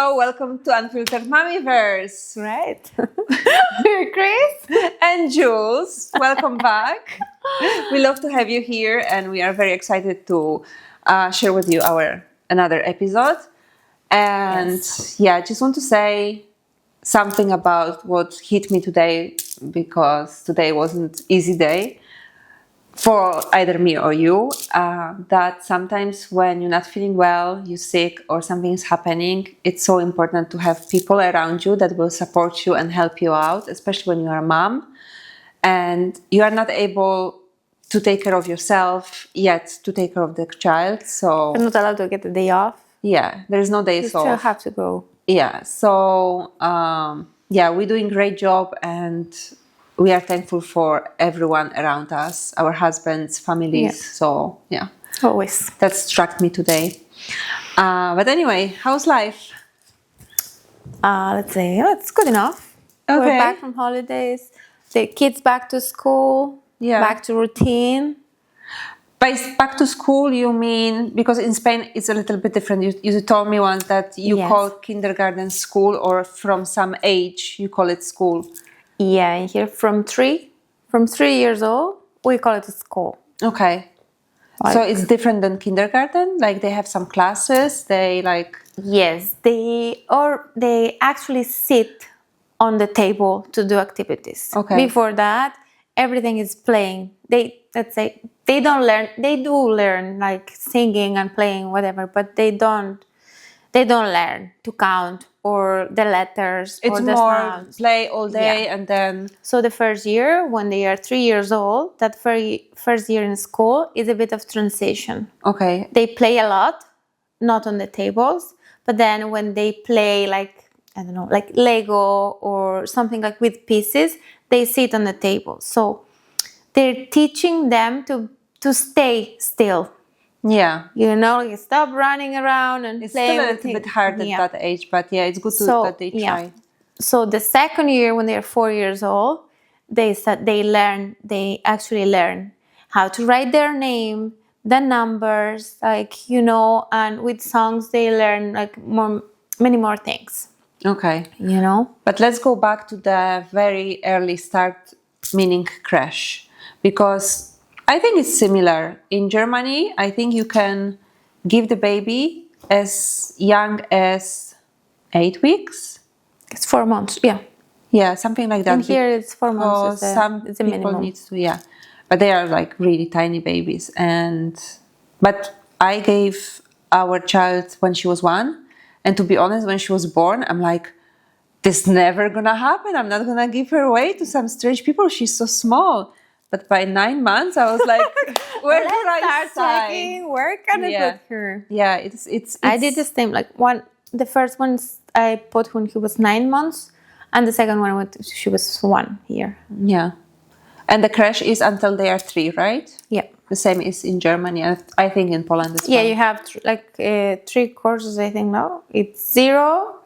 Hello, welcome to Unfiltered Mumiverse. Right. We're Chris And Jules, welcome back. We love to have you here and we are very excited to share with you our another episode. And yeah, just want to say something about what hit me today, because today wasn't easy day for either me or you, that sometimes when you're not feeling well, you're sick or something is happening, it's so important to have people around you that will support you and help you out, especially when you are a mom and you are not able to take care of yourself yet to take care of the child. So you're not allowed to get a day off. Yeah, there's no days off. You still have to go. Yeah, so we're doing a great job and we are thankful for everyone around us, our husbands, families. Yeah. So yeah, Always. that struck me today. But anyway, how's life? Let's say it's good enough. Okay. We're back from holidays. The kids back to school. Yeah. Back to routine. By back to school, you mean, because in Spain it's a little bit different. You told me once that you call kindergarten school, or from some age you call it school. Yeah, and here from 3 years old, we call it a school. Okay. So it's different than kindergarten? Like they have some classes, they like... Yes, they actually sit on the table to do activities. Okay. Before that, everything is playing. They don't learn. They do learn like singing and playing, whatever, but they don't learn to count or the letters or the sounds. It's more play all day and then... So the first year, when they are 3 years old, that first year in school is a bit of transition. Okay. They play a lot, not on the tables, but then when they play like, I don't know, like Lego or something like with pieces, they sit on the table. So they're teaching them to stay still. Yeah. You know, like stop running around and it's playing. It's still a little bit hard at that age, but yeah, it's good that they try. Yeah. So the second year, when they're 4 years old, they actually learn how to write their name, the numbers, like, you know, and with songs they learn like many more things. Okay. You know? But let's go back to the very early start, meaning crash, because I think it's similar. In Germany, I think you can give the baby as young as 8 weeks. It's 4 months, yeah. Yeah, something like that. And here it's 4 months. It's a minimum. Needs to, yeah. But they are like really tiny babies. But I gave our child when she was 1. And to be honest, when she was born, I'm like, this never gonna happen. I'm not gonna give her away to some strange people. She's so small. But by 9 months, I was like, where do I start? Where can I put her? Yeah, it's I did the same. Like the first one I put when he was 9 months, and the second one when she was 1 year. Yeah, and the crash is until they are 3, right? Yeah, the same is in Germany. I think in Poland as well. Yeah, you have 3 courses. I think now it's 0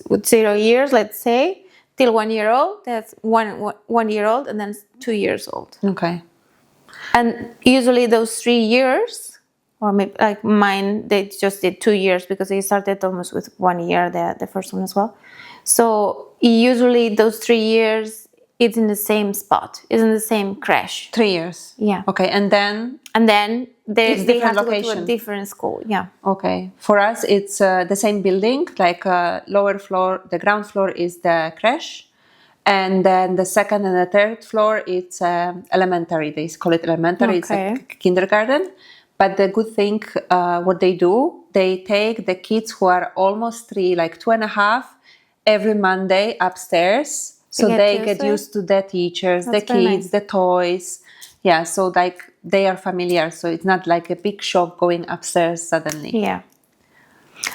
with 0 years, let's say. Till 1 year old, that's one year old, and then 2 years old. Okay. And usually those 3 years, or maybe like mine, they just did 2 years because they started almost with 1 year, the first one as well. So usually those 3 years, it's in the same spot, it's in the same crash. 3 years. Yeah. Okay, and then they have to location. go to a different school. Yeah. Okay. For us, it's the same building. Like lower floor, the ground floor is the crash, and then the second and the third floor it's elementary. They call it elementary. Okay. It's a kindergarten. But the good thing, what they do, they take the kids who are almost 3, like 2.5, every Monday upstairs. So they get used to the teachers, the kids, the toys. Yeah, so like they are familiar. So it's not like a big shock going upstairs suddenly. Yeah.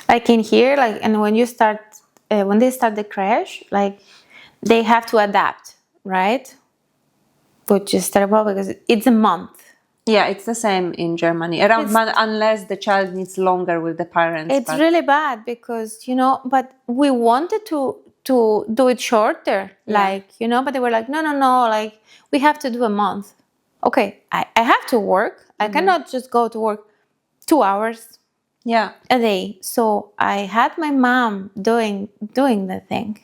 Like in here, like, and when they start the crash, like they have to adapt, right? Which is terrible because it's a month. Yeah, it's the same in Germany. Around month, unless the child needs longer with the parents. It's really bad because, you know, but we wanted to do it shorter, like, you know, but they were like, no, like we have to do a month. Okay, I have to work. I cannot just go to work 2 hours. Yeah. a day. So I had my mom doing the thing.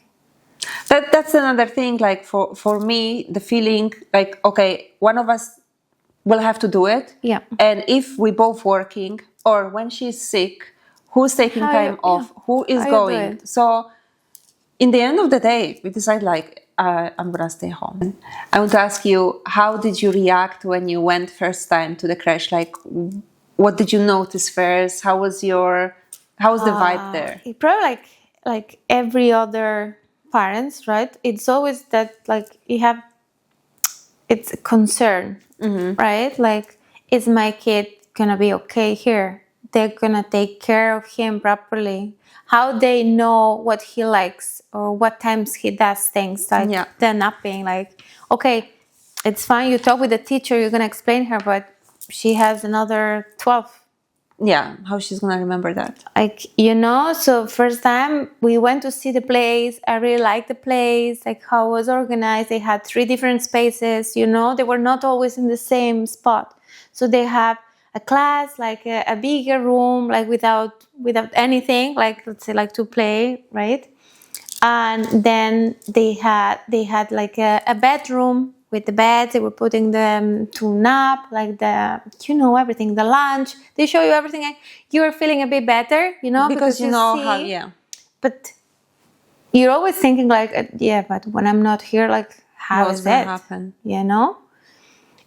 That's another thing. Like for me, the feeling like, okay, one of us will have to do it. Yeah. And if we both working, or when she's sick, who's taking time off? Who is How you do going? it? So in the end of the day, we decide like, I'm gonna stay home. I want to ask you, how did you react when you went first time to the crash? Like, what did you notice first? How was the vibe there? It probably like every other parents, right? It's always that like you have, it's a concern, right? Like, is my kid gonna be okay here? They're gonna take care of him properly. How they know what he likes or what times he does things, like Yeah. the napping. Like, okay, it's fine. You talk with the teacher. You're gonna explain her, but she has another 12. Yeah, how she's gonna remember that? Like, so first time we went to see the place, I really liked the place, like how it was organized. They had 3 different spaces, they were not always in the same spot. So they have a class, like a bigger room, like without anything, like let's say like to play, right? And then they had like a bedroom with the beds. They were putting them to nap, like everything, the lunch. They show you everything, and you're feeling a bit better, Because you know see, how, yeah. But you're always thinking like, but when I'm not here, like, how What's is gonna it? happen?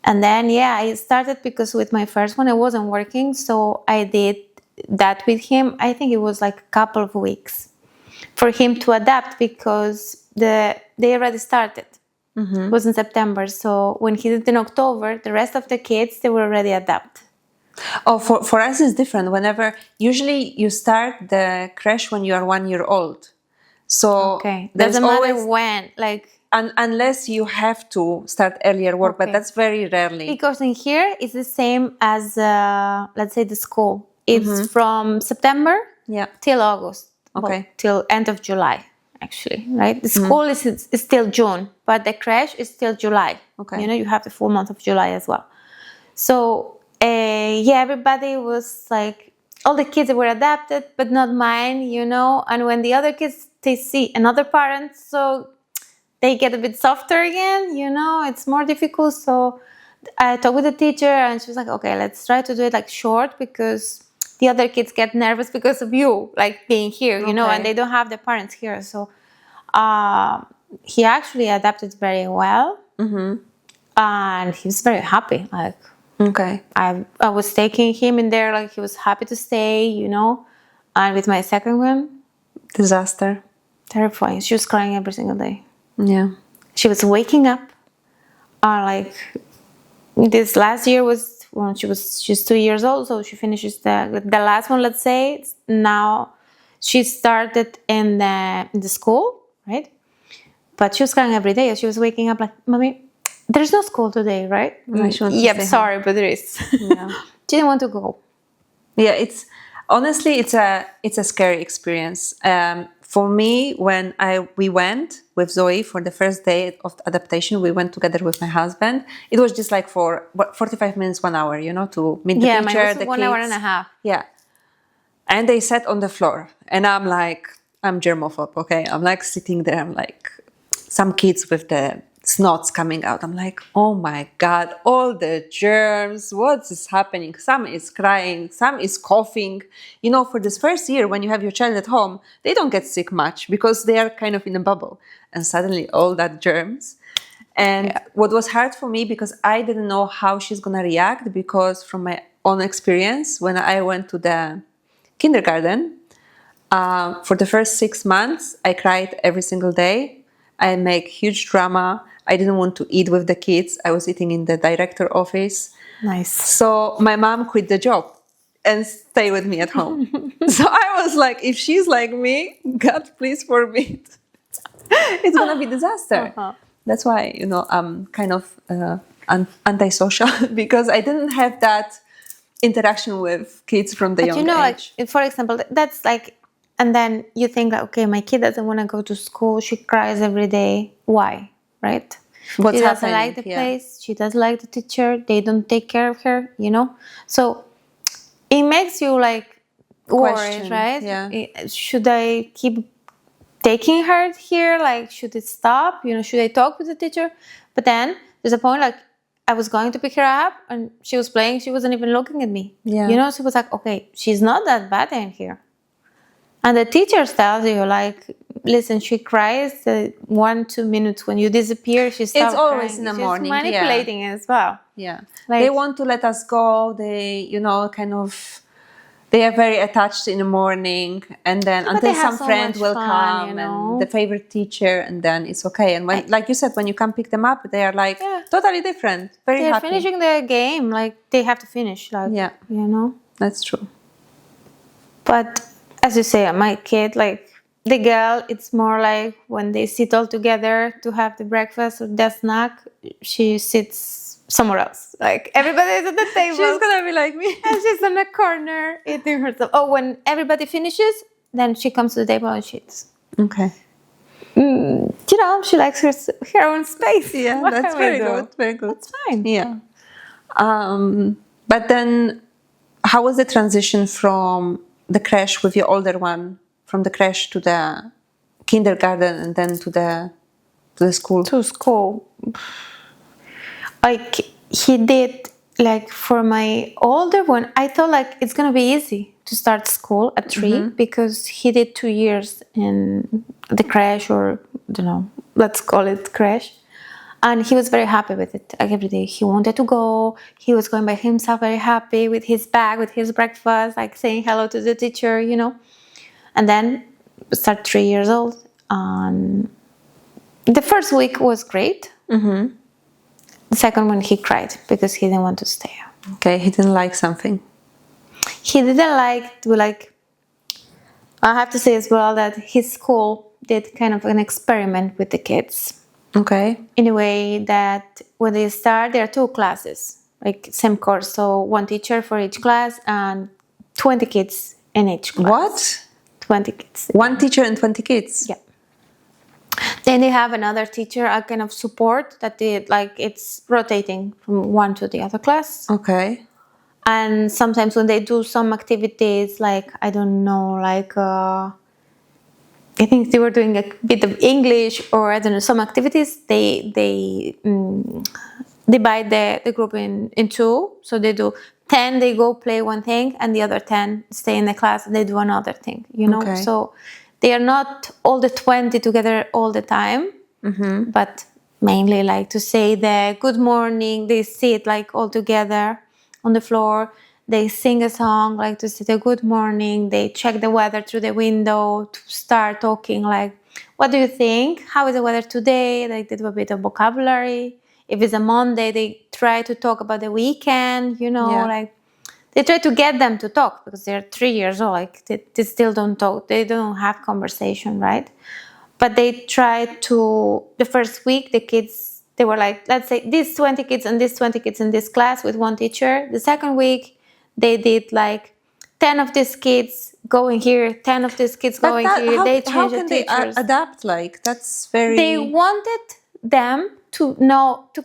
And then I started, because with my first one I wasn't working, so I did that with him. I think it was like a couple of weeks for him to adapt, because they already started. It was in September, so when he did in October, the rest of the kids, they were already adapt. Oh, for us it's different. Usually you start the crash when you are 1 year old. So Okay, there's doesn't matter always, when, like, unless you have to start earlier work, but Okay. that's very rarely. because in here it's the same as let's say the school. It's from September Yeah. till August. Okay. Till end of July, actually, right? The school is still June, but the crash is still July. Okay. You have the full month of July as well. So everybody was like, all the kids were adapted, but not mine, And when the other kids, they see another parent, so they get a bit softer again, It's more difficult. So I talked with the teacher, and she was like, okay, let's try to do it like short, because the other kids get nervous because of you, like being here, Okay. and they don't have the parents here. So he actually adapted very well, and he was very happy. Like, Okay. I was taking him in there, like he was happy to stay, And with my second one, Disaster. terrifying. She was crying every single day. Yeah. She was waking up, like this last year was when she's 2 years old, so she finishes the last one. Let's say now she started in the school, right? But she was crying every day. She was waking up like, "Mommy, there's no school today, right?" Yep, sorry, but there is. Yeah. She didn't want to go. Yeah, it's a scary experience. For me, when we went with Zoe for the first day of adaptation, we went together with my husband. It was just like for 45 minutes, 1 hour, to meet the teacher, mine was the 1 kids. hour and a half. Yeah, and they sat on the floor, and I'm germaphobe. Okay, I'm like sitting there. I'm like, some kids with the snots coming out. I'm like, oh my God, all the germs, what is happening? Some is crying, some is coughing. For this first year, when you have your child at home, they don't get sick much because they are kind of in a bubble. And suddenly all that germs. And what was hard for me, because I didn't know how she's going to react, because from my own experience, when I went to the kindergarten, for the first 6 months, I cried every single day. I make huge drama. I didn't want to eat with the kids. I was eating in the director office. Nice. So my mom quit the job and stayed with me at home. So I was like, if she's like me, God, please forbid. It's going to be disaster. That's why, I'm kind of antisocial, because I didn't have that interaction with kids from the young age. Like, for example, that's like, and then you think, okay, my kid doesn't want to go to school. She cries every day. Why? Right? What's she doesn't happening? like the place. She doesn't like the teacher. They don't take care of her, So it makes you like worried, right? Should I keep taking her here? Like, should it stop? Should I talk with the teacher? But then there's a point, like, I was going to pick her up and she was playing. She wasn't even looking at me. Yeah. So it was like, okay, she's not that bad in here. And the teacher tells you, like, listen, she cries 1-2 minutes when you disappear. She starts It's always crying. in the She's morning. manipulating as well. Yeah. Like, they want to let us go. They, they are very attached in the morning, and then until some friend will come and the favorite teacher, and then it's okay. And when, like you said, when you come pick them up, they are like totally different, very they're happy. finishing the game, like they have to finish, like That's true. But as you say, my kid, like the girl, it's more like when they sit all together to have the breakfast or the snack, she sits somewhere else. Like everybody is at the table. She's gonna be like me. And she's in the corner eating herself. Oh, when everybody finishes, then she comes to the table and she eats. Okay. She likes her own space. Yeah, that's very good. Very good. That's fine. Yeah. But then, how was the transition from the crash with your older one, from the crash to the kindergarten, and then to the school? To school. Like he did, like for my older one, I thought like it's gonna be easy to start school at 3 because he did 2 years in the crash, or I don't know, let's call it crash, and he was very happy with it. Like every day he wanted to go. He was going by himself, very happy with his bag, with his breakfast, like saying hello to the teacher, And then start 3 years old, and the first week was great. The second one, he cried because he didn't want to stay. Okay, he didn't like something. He didn't like. I have to say as well that his school did kind of an experiment with the kids. Okay. In a way that when they start, there are 2 classes, like same course. So 1 teacher for each class and 20 kids in each class. What? 20 kids. 1 teacher and 20 kids? Yeah. Then they have another teacher, a kind of support that it's rotating from one to the other class. Okay. And sometimes when they do some activities, like, I don't know, like, I think they were doing a bit of English, or I don't know, some activities, they divide the group in 2. So they do 10, they go play one thing, and the other 10 stay in the class and they do another thing, Okay. So they are not all the 20 together all the time, but mainly like to say the good morning, they sit like all together on the floor, they sing a song, like to say the good morning, they check the weather through the window, to start talking like, what do you think? How is the weather today? Like they do a bit of vocabulary. If it's a Monday, they try to talk about the weekend, like they try to get them to talk because they're 3 years old. Like they still don't talk. They don't have conversation, right? But they try to, the first week, the kids, they were like, let's say these 20 kids and these 20 kids in this class with 1 teacher. The second week, they did like 10 of these kids going here, 10 of these kids going here. They changed the teachers. They adapt? Like that's very. They wanted them to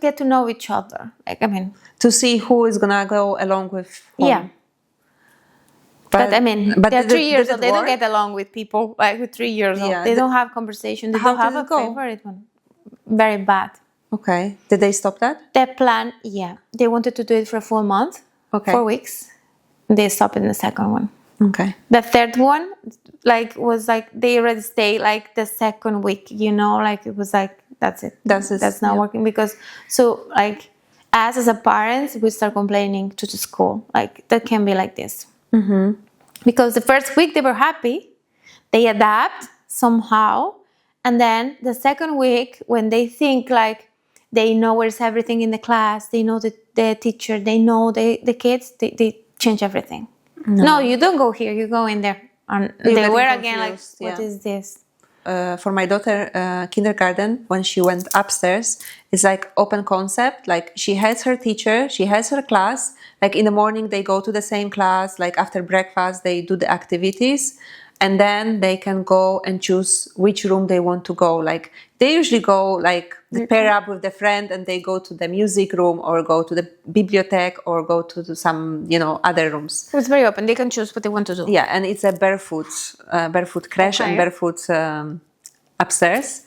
get to know each other. Like, I mean, to see who is gonna go along with whom. Yeah. But I mean, they're 3 years old. They don't get along with people like with 3 years old. They don't have conversation. They don't have a favorite one. Very bad. Okay. Did they stop that? Their plan, yeah. They wanted to do it for a full month. Okay. 4 weeks. They stopped in the second one. Okay. The third one, was they already stay the second week, like it was like, that's it. That's not working because, so as a parents, we start complaining to the school, that can be like this. Mm-hmm. Because the first week they were happy, they adapt somehow, and then the second week when they think they know where's everything in the class, they know the teacher, they know the kids, they change everything. No, you don't go here, you go in there. And they were again what is this? For my daughter, kindergarten, when she went upstairs, it's open concept. She has her teacher, she has her class. In the morning, they go to the same class. After breakfast, they do the activities. And then they can go and choose which room they want to go. They usually go they pair up with the friend and they go to the music room or go to the bibliothèque or go to some, other rooms. It's very open. They can choose what they want to do. Yeah, and it's a barefoot crash and barefoot upstairs.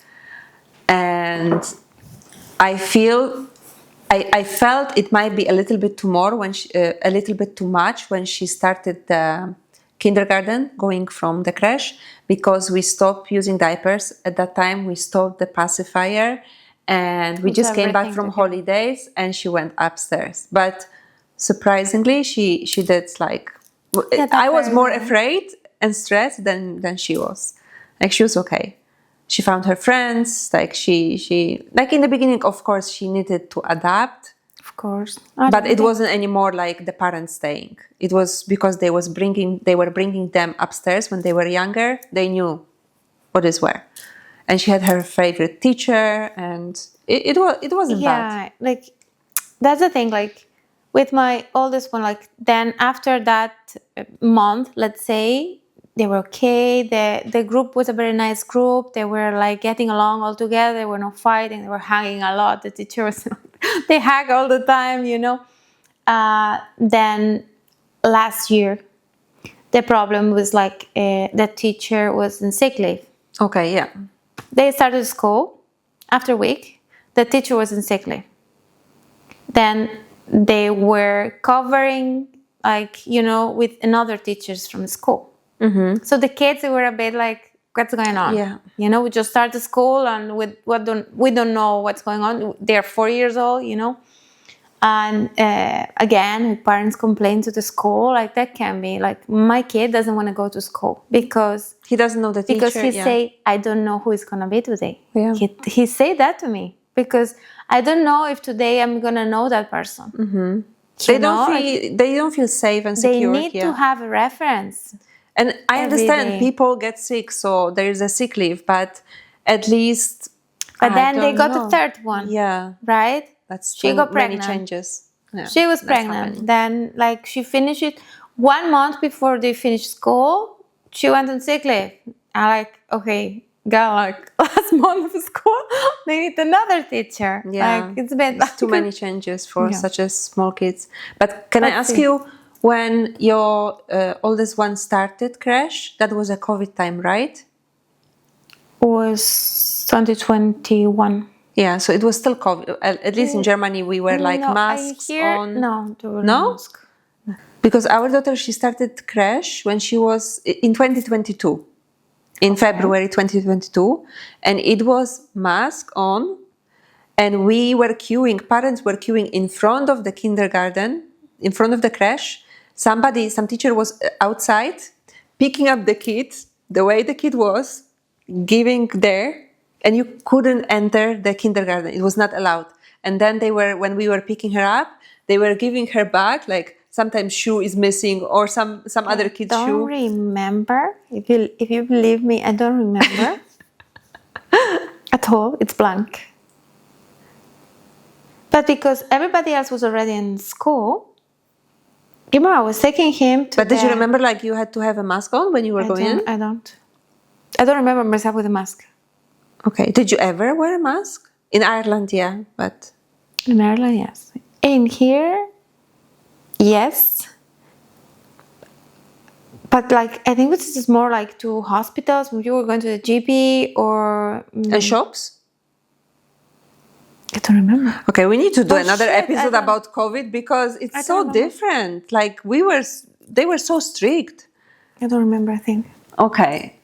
And I felt it might be a little bit too much when she started the kindergarten, going from the crash, because we stopped using diapers at that time. We stopped the pacifier, and we just came back from holidays, and she went upstairs. But surprisingly, she did I was more afraid and stressed than she was. She was okay. She found her friends. She in the beginning, of course, she needed to adapt. Of course. But it wasn't anymore like the parents staying. It was because they were bringing them upstairs when they were younger. They knew what is where. And she had her favorite teacher, and it wasn't bad. Yeah, that's the thing, with my oldest one, then after that month, let's say, they were okay. The group was a very nice group. They were getting along all together. They were not fighting. They were hugging a lot. The teacher was, they hug all the time, Then last year, the problem was the teacher was in sick leave. Okay, yeah. They started school. After a week, the teacher was in sick leave. Then they were covering, with another teachers from school. Mm-hmm. So the kids were a bit what's going on? Yeah. We just started school and we don't know what's going on. They're 4 years old, And again, parents complain to the school, that can be my kid doesn't want to go to school because he doesn't know the teacher. Because he say, I don't know who it's gonna be today. Yeah. He say that to me because I don't know if today I'm gonna know that person. Mm-hmm. They don't feel safe and secure. They need to have a reference. And I understand people get sick, so there is a sick leave, but at least. But then they got the third one. Yeah. Right? She got pregnant. Many changes. Yeah, she was pregnant. Then, she finished it 1 month before they finished school. She went on sick leave. I'm okay, girl, last month of school, they need another teacher. Yeah, it's too many changes for such a small kids. But can I ask you, when your oldest one started crash, that was a COVID time, right? It was 2021. Yeah, so it was still COVID. At least in Germany, we were masks on. No, there were no masks. Because our daughter, she started crash when she was in 2022, in February 2022, and it was mask on, and parents were queuing in front of the kindergarten, in front of the crash. Some teacher was outside, picking up the kid, the way the kid was, giving there. And you couldn't enter the kindergarten. It was not allowed. And then when we were picking her up, they were giving her back, sometimes shoe is missing or some other kid's shoe. I don't remember. If you believe me, I don't remember at all. It's blank. But because everybody else was already in school, I was taking him to. But did you remember you had to have a mask on when you were going in? I don't remember myself with a mask. Okay. Did you ever wear a mask? In Ireland, yeah, but... In Ireland, yes. In here, yes. But I think this is more to hospitals, when you were going to the GP or... And shops? I don't remember. Okay, we need to do another episode about COVID because it's so different. They were so strict. I don't remember, I think. Okay.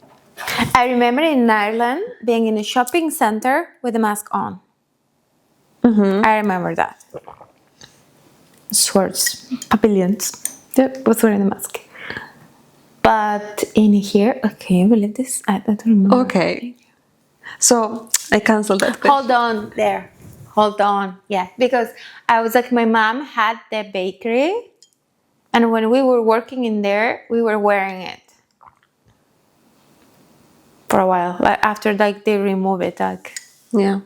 I remember in Ireland being in a shopping center with a mask on. Mm-hmm. I remember that. Swords, pavilions. Was wearing a mask. But in here, okay, believe this? I don't remember. Okay. So I canceled that question. Hold on there. Hold on. Yeah, because I was my mom had the bakery, and when we were working in there, we were wearing it. For a while, after they remove it, yeah.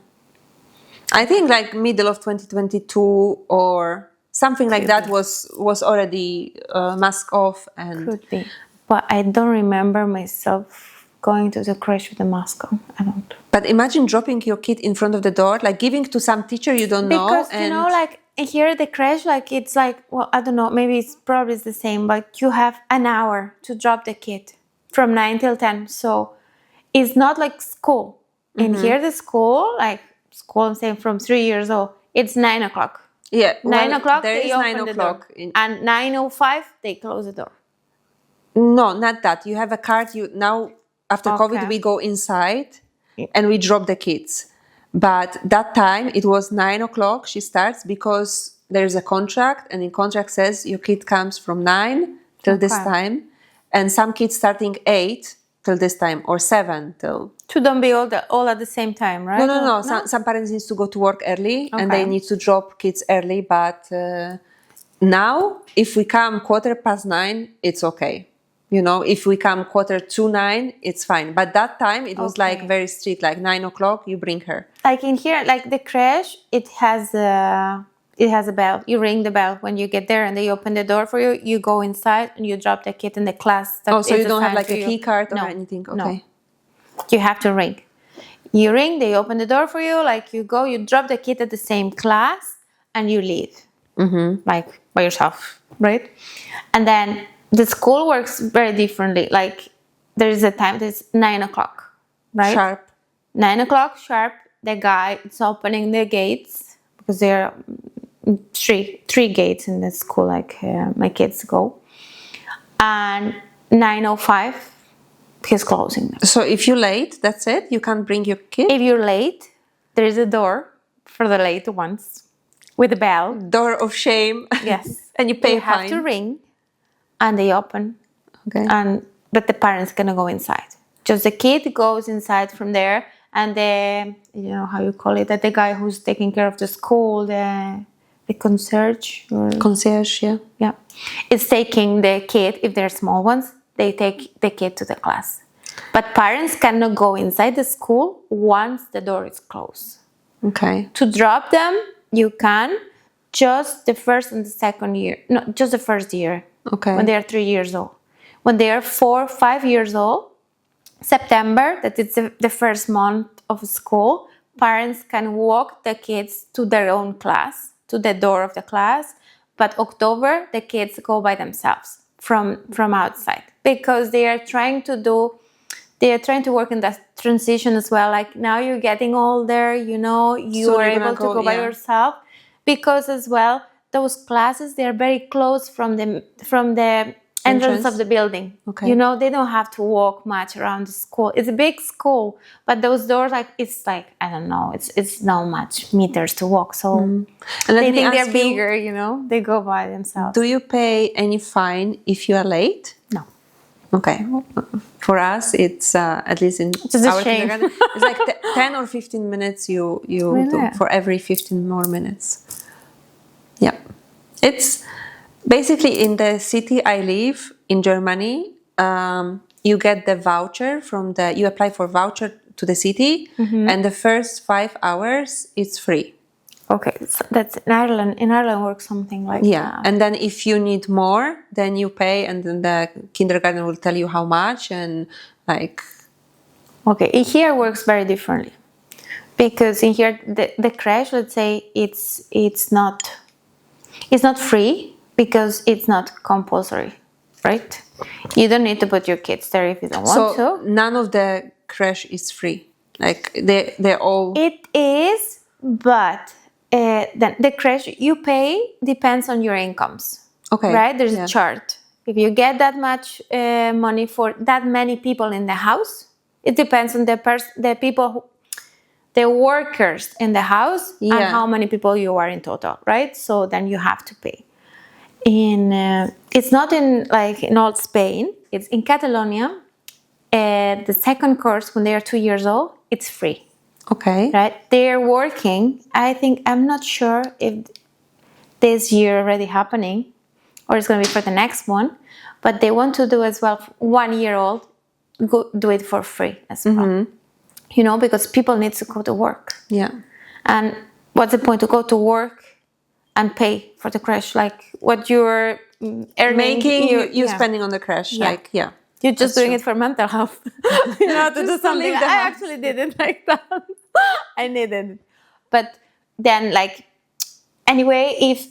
I think middle of 2022 or something like that was already mask off and could be, but I don't remember myself going to the crèche with a mask on. I don't. But imagine dropping your kid in front of the door, like giving to some teacher you don't know. Because, you know, like here at the crèche, like it's like, well, I don't know, maybe it's probably the same, but you have an hour to drop the kid from 9 till 10. So it's not like school. And here the school, like school, I'm saying from 3 years old, it's 9 o'clock. Yeah, 9 o'clock, there they is open 9 the o'clock. door. And 9:05, they close the door. No, not that. You have a card. Now, after COVID, Okay. we go inside and we drop the kids. But that time, it was 9 o'clock. She starts because there is a contract, and in contract says your kid comes from 9 till this Okay. time, and some kids starting 8 till this time, or 7 till. To don't be all at the same time, right? No. Some parents need to go to work early, and they Okay. need to drop kids early. But now, if we come 9:15, it's okay. You know, if we come 9:45, it's fine. But that time, it was Okay. like very strict, like 9 o'clock, you bring her. Like in here, like the crèche, it has a bell. You ring the bell when you get there, and they open the door for you. You go inside and you drop the kid in the class. That Oh, so is you don't have assigned like to a key you. card or No, anything? no. Okay. You have to ring. You ring, they open the door for you. Like you go, you drop the kid at the same class, and you leave, like by yourself, right? And then the school works very differently. Like there is a time that's 9 o'clock, right? Sharp. 9 o'clock sharp. The guy is opening the gates because there are three gates in the school. Like my kids go, and 9:05. He's closing them. So if you're late, that's it? You can't bring your kid? If you're late, there is a door for the late ones with a bell. Door of shame. Yes. And you pay You have fine. to ring, and they open. Okay. But the parents gonna go inside. Just the kid goes inside from there, and the, you know how you call it, that the guy who's taking care of the school, the concierge, or, Concierge, yeah. yeah, is taking the kid. If they're small ones, they take the kid to the class. But parents cannot go inside the school once the door is closed. Okay. To drop them, you can just the first and the second year. No, just the first year. Okay. When they are 3 years old. When they are 4, 5 years old, September, that is the first month of school, parents can walk the kids to their own class, to the door of the class. But October, the kids go by themselves from outside, because they are trying to work in that transition as well. Like now you're getting older, you know, you So are you're gonna able to go by yeah. yourself, because as well those classes, they are very close from the entrance of the building. Okay. You know, they don't have to walk much around the school. It's a big school, but those doors, like it's like, I don't know, it's not much meters to walk. So And let they me think they're ask you, bigger, you know, they go by themselves. do you pay any fine if you are late? No. Okay. For us, it's at least in It's a our shame. kindergarten, it's like 10 or 15 minutes you Really? do for every 15 more minutes. Yeah. It's basically in the city I live in Germany. You get the voucher you apply for voucher to the city, and the first 5 hours it's free. Okay, so that's in Ireland. In Ireland works something like Yeah, that. and then if you need more, then you pay, and then the kindergarten will tell you how much, and like. Okay, in here works very differently, because in here the crèche, let's say it's not free, because it's not compulsory, right? You don't need to put your kids there if you don't want So to. none of the crèche is free. Like they're all. It is, but then the crèche you pay depends on your incomes. Okay, Right? There's yeah. a chart. If you get that much money for that many people in the house, it depends on the people, the workers in the house, and Yeah. how many people you are in total, right? So then you have to pay. It's not in all Spain. It's in Catalonia. The second course, when they are 2 years old, it's free. Okay. Right? They're working. I'm not sure if this year already happening, or it's going to be for the next one, but they want to do as well. 1 year old, do it for free as well. You know, because people need to go to work. Yeah. And what's the point to go to work and pay for the crèche? Like what you're earning, Making you yeah. spending on the crèche, Yeah. like yeah. You're just That's doing true. it for mental health. You know, to do Just to something. leave the I house. actually didn't like that. I needed it. But then, like, anyway, if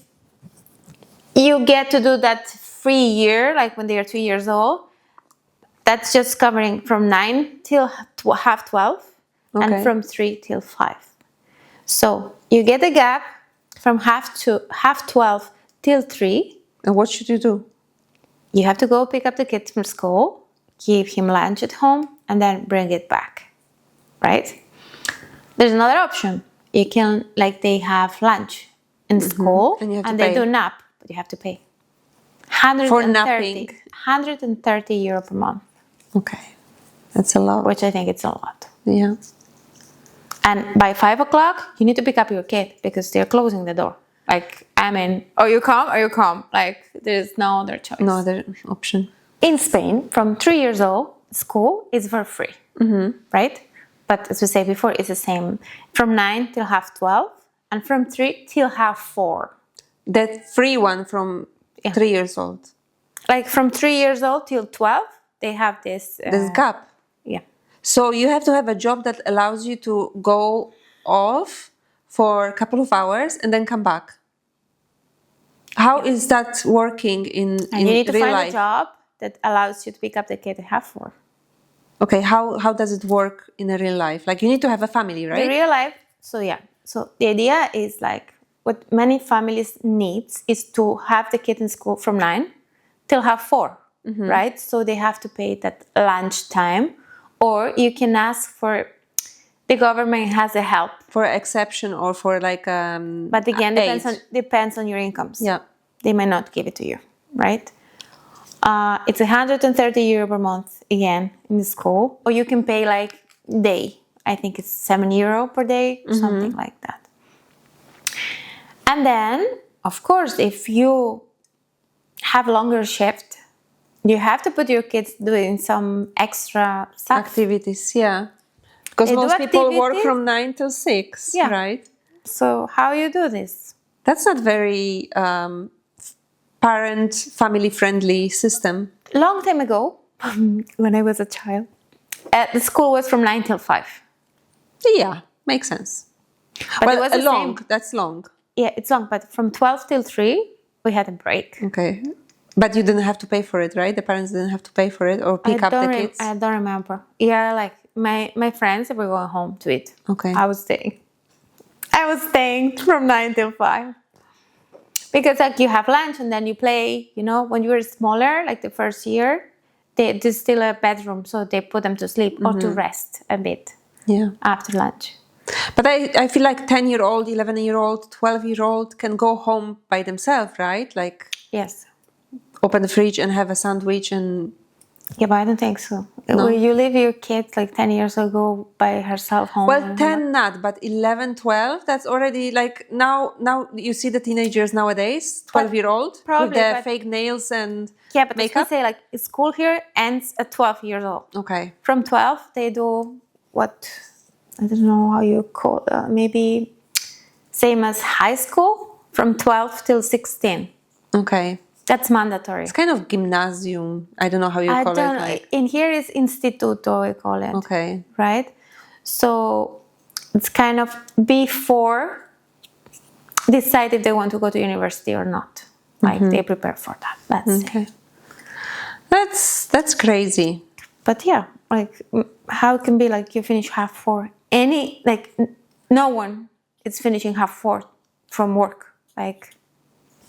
you get to do that free year, like when they are 2 years old, that's just covering from 9 till half 12 Okay. and from 3 till 5. So you get a gap from half 12 till 3. And what should you do? You have to go pick up the kid from school, give him lunch at home, and then bring it back, right? There's another option. You can, like, they have lunch in school, And you have to and they pay. do nap, but you have to pay. 130, For napping. 130 euro per month, Okay. That's a lot. which I think it's a lot. Yeah. And by 5 o'clock, you need to pick up your kid because they're closing the door. Like, I mean, or you come or you come. Like, there's no other choice. No other option. In Spain, from 3 years old, school is for free, right? But as we said before, it's the same from 9 till half 12 and from 3 till half 4. That free one from 3 years old. Like from 3 years old till 12, they have this. This gap. Yeah. So you have to have a job that allows you to go off for a couple of hours and then come back. How is that working in And you need to real find life? a job that allows you to pick up the kid at half 4. Okay, how does it work in a real life? Like you need to have a family, right? In real life, so yeah. So the idea is like what many families needs is to have the kid in school from 9 till half 4, right? So they have to pay that lunch time, or you can ask for the government has a help. For exception or for like But again, aid. depends on your incomes. Yeah. They may not give it to you, right? It's 130 euro per month again in the school, or you can pay like day. I think it's 7 euro per day or something like that. And then, of course, if you have longer shift, you have to put your kids doing some extra stuff. Activities, yeah. Because They do most people work activities. from 9 till 6, Yeah. right? So how you do this? That's not very parent, family-friendly system. Long time ago, when I was a child, the school was from 9 till 5. Yeah, makes sense. But well, it was the long, same. that's long. Yeah, it's long, but from 12 till 3, we had a break. Okay. But you didn't have to pay for it, right? The parents didn't have to pay for it or pick up the kids? I don't remember. Yeah, like my friends were going home to eat. Okay. I was staying from 9 till 5. Because like you have lunch and then you play, you know, when you were smaller, like the first year, there's still a bedroom, so they put them to sleep or to rest a bit Yeah. after lunch. But I feel like 10-year-old, 11-year-old, 12-year-old can go home by themselves, right? Like Yes. open the fridge and have a sandwich and... Yeah, but I don't think so. No? You leave your kid like 10 years ago by herself home. Well, 10 not, but 11, 12, that's already like now you see the teenagers nowadays, 12-year-old, with probably, the but- fake nails and Yeah, but makeup. let's say like school here ends at 12 years old. Okay. From 12, they do what, I don't know how you call it, maybe same as high school, from 12 till 16. Okay. That's mandatory. It's kind of gymnasium. I don't know how you I call don't it. Like, in here is instituto, we call it. okay. Right? So it's kind of before decide if they want to go to university or not. Like they prepare for that. That's it. Okay. That's crazy. But yeah, like how it can be like you finish half 4. No one is finishing half 4 from work. Like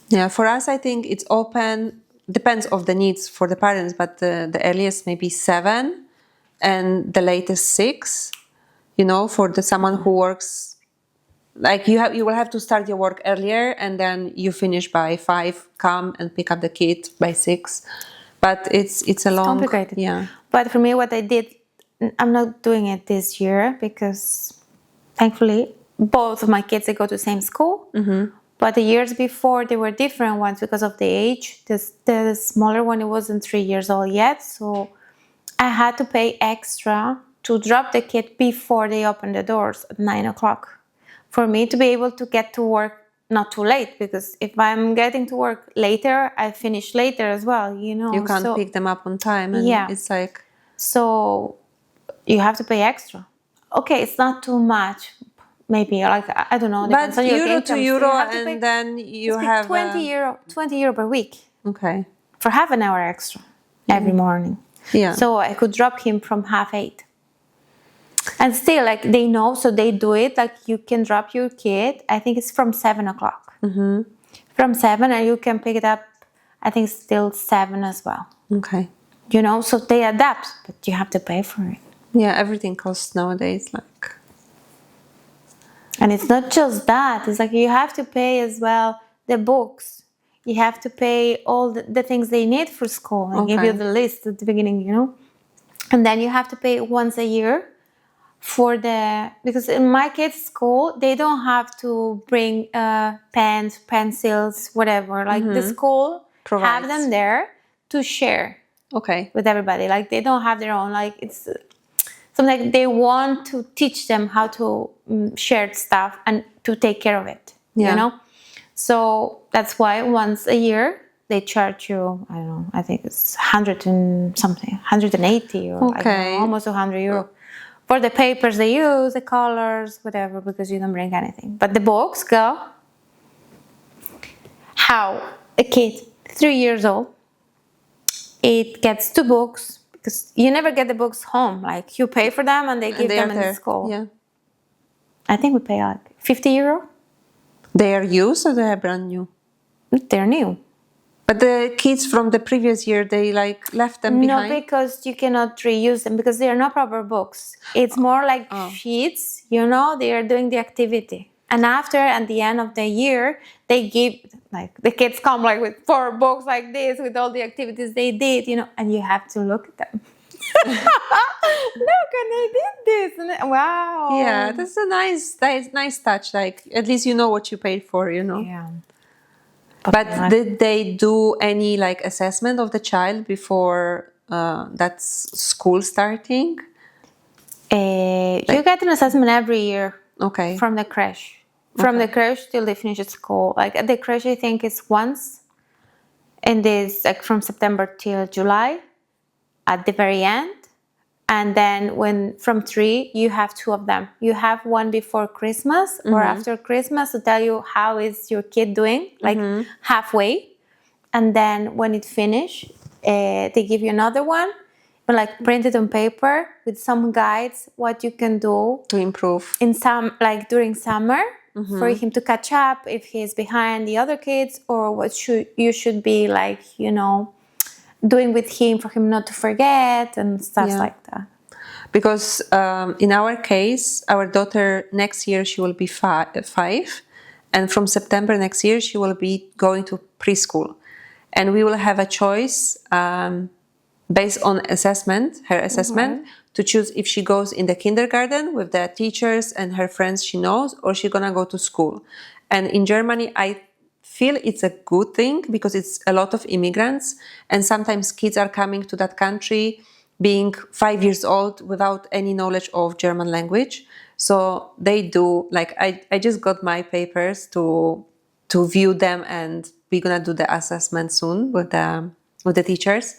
Yeah, for us, I think it's open, depends of the needs for the parents, but the earliest maybe 7 and the latest 6, you know, for someone who works, like you will have to start your work earlier and then you finish by 5, come and pick up the kid by 6. But it's a long... complicated. Yeah. But for me, what I did, I'm not doing it this year because thankfully both of my kids, they go to the same school. But the years before, they were different ones because of the age. The smaller one, it wasn't 3 years old yet. So I had to pay extra to drop the kid before they open the doors at 9 o'clock for me to be able to get to work not too late, because if I'm getting to work later, I finish later as well, you know. You can't so, pick them up on time, and Yeah. it's like So you have to pay extra. Okay, it's not too much. Maybe like I don't know. Depends but on your euro income. to So you euro, have to and pay, then you it's have 20 euro per week okay, for half an hour extra every morning. yeah, So I could drop him from 7:30. And still, like, they know, so they do it. Like, you can drop your kid, I think it's from 7:00. From 7, and you can pick it up, I think still 7 as well. okay, You know, so they adapt, but you have to pay for it. yeah. Everything costs nowadays, like. And it's not just that. It's like you have to pay as well the books. You have to pay all the things they need for school. I give you Okay. the list at the beginning, you know. And then you have to pay once a year for because in my kids' school, they don't have to bring pens, pencils, whatever. Like the school have Provides. them there to share Okay. with everybody. Like they don't have their own. Like it's something like they want to teach them how to share stuff and to take care of it. Yeah. You know, so that's why once a year they charge you. I don't know. I think it's 100 and something, 180 or I don't Okay. know, almost 100 euro for the papers they use, the colors, whatever, because you don't bring anything. But the books go. How a kid 3 years old, it gets 2 books. Because you never get the books home. Like you pay for them and they give they them are in the there. school. Yeah. I think we pay like 50 euro. They are used or they are brand new? They're new. But the kids from the previous year, they like left them behind? No, because you cannot reuse them because they are not proper books. It's more like sheets, you know, they are doing the activity. And after, at the end of the year, they give, like, the kids come like with 4 books like this with all the activities they did, you know, and you have to look at them. Look, and they did this. And wow. Yeah, that's a nice touch. Like, at least you know what you paid for, you know? Yeah. But did they do any like assessment of the child before that's school starting? You get an assessment every year. Okay. From the crèche. From the crèche till they finish at school. Like at the crèche, I think it's once. And it's like from September till July at the very end. And then when from 3, you have 2 of them. You have one before Christmas or after Christmas to tell you how is your kid doing, like halfway. And then when it finish, they give you another one, but like printed on paper with some guides what you can do To improve. in some, like during summer, for him to catch up if he's behind the other kids, or what you should be like, you know, doing with him for him not to forget and stuff like that. Because in our case, our daughter next year, she will be 5. And from September next year, she will be going to preschool. And we will have a choice based on her assessment, to choose if she goes in the kindergarten with the teachers and her friends she knows, or she's gonna go to school. And in Germany, I feel it's a good thing because it's a lot of immigrants, and sometimes kids are coming to that country being 5 years old without any knowledge of German language. So they do, like, I just got my papers to view them, and we're gonna do the assessment soon with the teachers.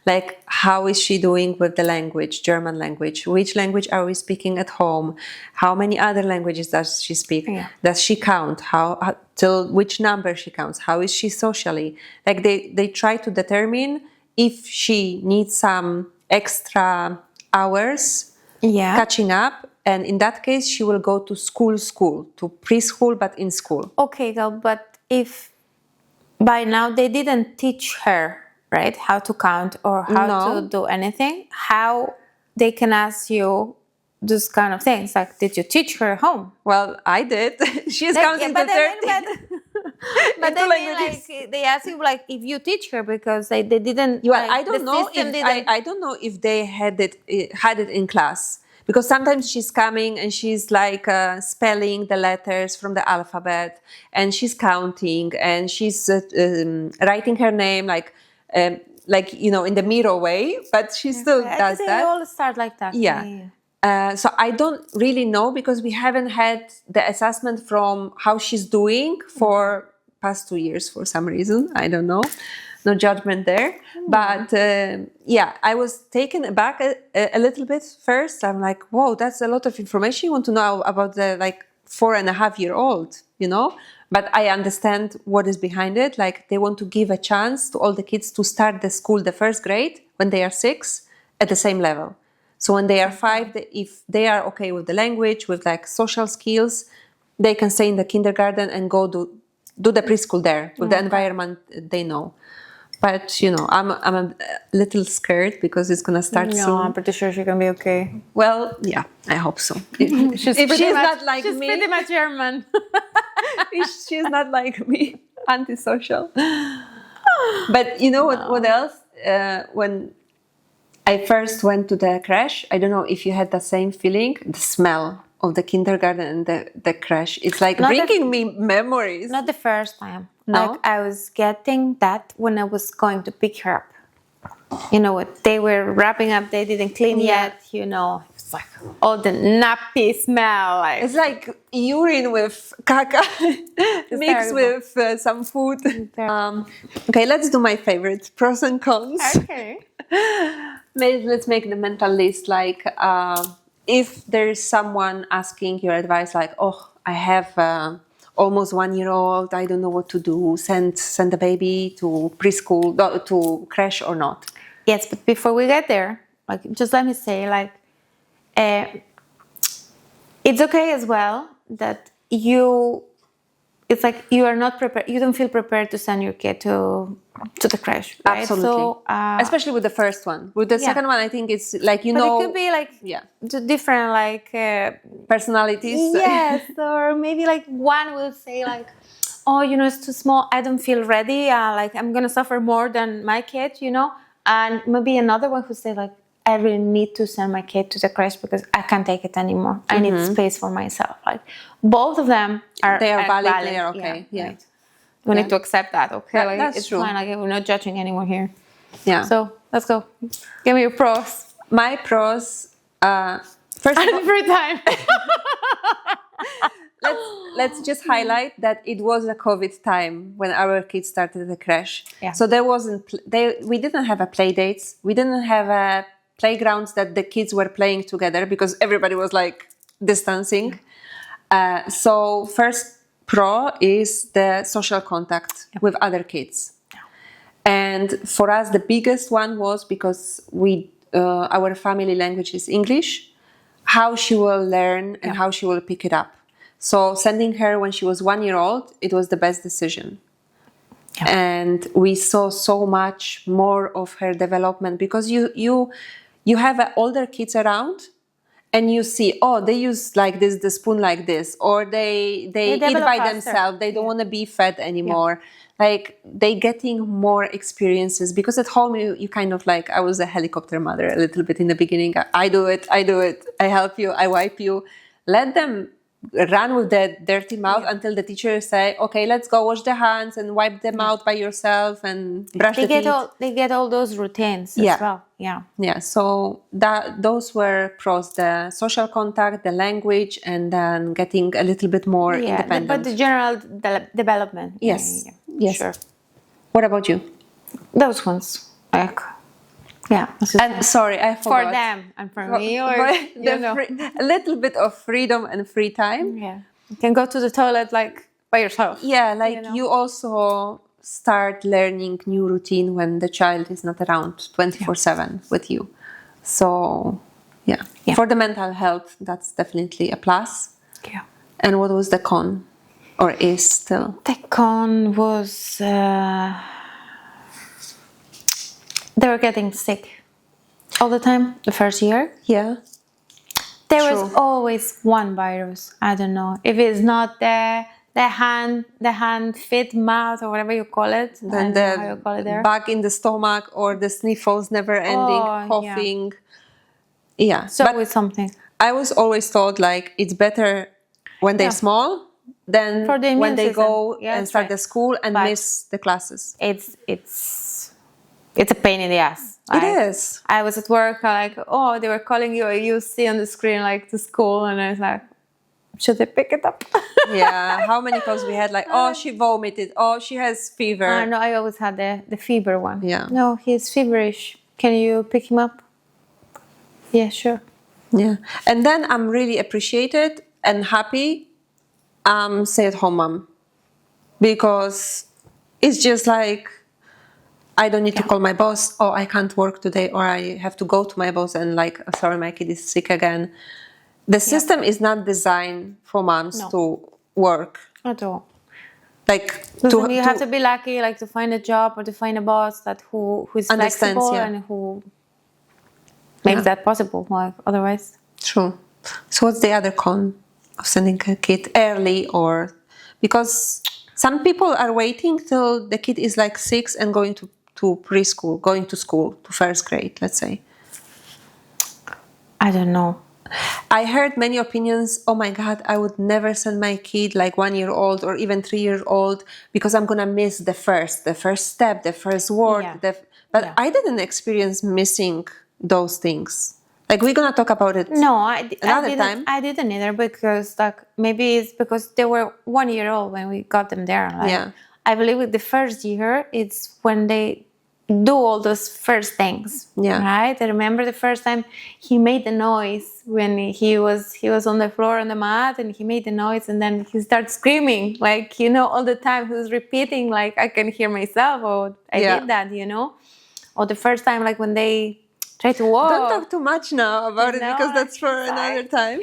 Like, how is she doing with the language, German language? Which language are we speaking at home? How many other languages does she speak? Yeah. Does she count? How till which number she counts? How is she socially? Like, they try to determine if she needs some extra hours catching up. And in that case, she will go to school, to preschool, but in school. Okay, girl, but if by now they didn't teach her, right, how to count or how to do anything, how they can ask you those kind of things? Like, did you teach her at home? Well, I did. She's counting to 30. But then like, they ask you like if you teach her, because they didn't. Well, like, I don't know if I don't know if they had it in class, because sometimes she's coming and she's like spelling the letters from the alphabet, and she's counting, and she's writing her name like you know, in the mirror way, but she still does they that. all start like that. Yeah. So I don't really know because we haven't had the assessment from how she's doing for past 2 years for some reason. I don't know. No judgment there. But yeah, I was taken aback a little bit first. I'm like, whoa, that's a lot of information you want to know about the like 4.5-year-old, you know? But I understand what is behind it. Like they want to give a chance to all the kids to start the school, the first grade, when they are 6 at the same level. So when they are 5, if they are okay with the language, with like social skills, they can stay in the kindergarten and go do the preschool there with the environment they know. But you know, I'm a little scared because it's gonna start soon. I'm pretty sure she's gonna be okay. Well, yeah, I hope so. She's not like she's me, pretty much German. if she's not like me, antisocial. But you know what else? When I first went to the crash, I don't know if you had the same feeling, the smell of the kindergarten and the crash. It's like bringing me memories. Not the first time. No? Like I was getting that when I was going to pick her up. You know what? They were wrapping up. They didn't clean yet. You know, it's like all the nappy smell. Like It's like urine with caca mixed terrible. with some food. Okay, let's do my favorite pros and cons. okay. Maybe let's make the mental list. Like if there's someone asking your advice, like, oh, I have almost 1-year-old, I don't know what to do. Send the baby to preschool, to crash or not. Yes, but before we get there, like, just let me say, like, it's okay as well that it's like you are not prepared. You don't feel prepared to send your kid to the crash, right? Absolutely. So, especially with the first one. With the second one, I think it's like but it could be like different, like personalities. yes, or maybe like one will say like, oh, you know, it's too small. I don't feel ready. Like I'm gonna suffer more than my kid, you know. And maybe another one who say like, I really need to send my kid to the crash because I can't take it anymore. I need space for myself. Like both of them are valid. valid. They are okay. Yeah. Right. We need to accept that. Okay, like, that's it's true. fine. Like we're not judging anyone here. Yeah. So let's go. Give me your pros. My pros. First of all, Every time. let's just highlight that it was a COVID time when our kids started the crash. Yeah. So there wasn't. We didn't have a play dates. We didn't have a playgrounds that the kids were playing together because everybody was like distancing. So first pro is the social contact with other kids. And for us, the biggest one was because our family language is English, how she will learn and how she will pick it up. So sending her when she was 1-year-old, it was the best decision. Yeah. And we saw so much more of her development because you have older kids around and you see, oh, they use like this, the spoon like this, or they eat by themselves. They don't want to be fed anymore. Yeah. Like they getting more experiences because at home you kind of like, I was a helicopter mother a little bit in the beginning. I do it. I help you. I wipe you. Let them run with the dirty mouth until the teacher say, okay, let's go wash the hands and wipe them out by yourself and brush the teeth. They get all those routines as well. Yeah. So those were pros: the social contact, the language, and then getting a little bit more independent. But the general development. Yes. Sure. What about you? Those ones, like. Yeah. And sorry, I forgot. For them and for me, or a little bit of freedom and free time. Yeah, you can go to the toilet like by yourself. Yeah, like you also start learning new routine when the child is not around 24/7 with you. So, yeah, for the mental health, that's definitely a plus. Yeah. And what was the con, or is still? The con was. They were getting sick all the time the first year. Yeah. There was always one virus. I don't know if it's not the hand, feet, mouth, or whatever you call it. Then the bug in the stomach or the sniffles never ending, coughing. Yeah. So with something. I was always told like it's better when they're small than when they go and start the school and miss the classes. It's it's a pain in the ass. It is. I was at work, like, oh, they were calling you, you see on the screen, like, to school, and I was like, should I pick it up? Yeah, how many calls we had, like, oh, she vomited, oh, she has fever. No, I always had the fever one. Yeah. No, he's feverish. Can you pick him up? Yeah, sure. Yeah. And then I'm really appreciated and happy stay-at-home mom, because it's just like, I don't need to call my boss, oh, I can't work today, or I have to go to my boss and like, sorry, my kid is sick again. The system is not designed for moms to work. At all. Like, you have to be lucky, like, to find a job or to find a boss that who is flexible and who makes that possible. Like, otherwise. True. So what's the other con of sending a kid early, or because some people are waiting till the kid is like 6 and going to preschool, going to school, to first grade, let's say. I don't know. I heard many opinions. Oh my God, I would never send my kid like 1 year old or even 3 years old, because I'm gonna miss the first step, the first word. But I didn't experience missing those things. Like, we're gonna talk about it. No, another time. I didn't either, because like, maybe it's because they were 1 year old when we got them there. Like, I believe with the first year, it's when they do all those first things. Yeah. Right? I remember the first time he made the noise when he was on the floor on the mat, and he made the noise, and then he started screaming, like, all the time. He was repeating, like, I can hear myself, or I did that, Or the first time, like, when they try to walk. Don't talk too much now about it, because that's for another time.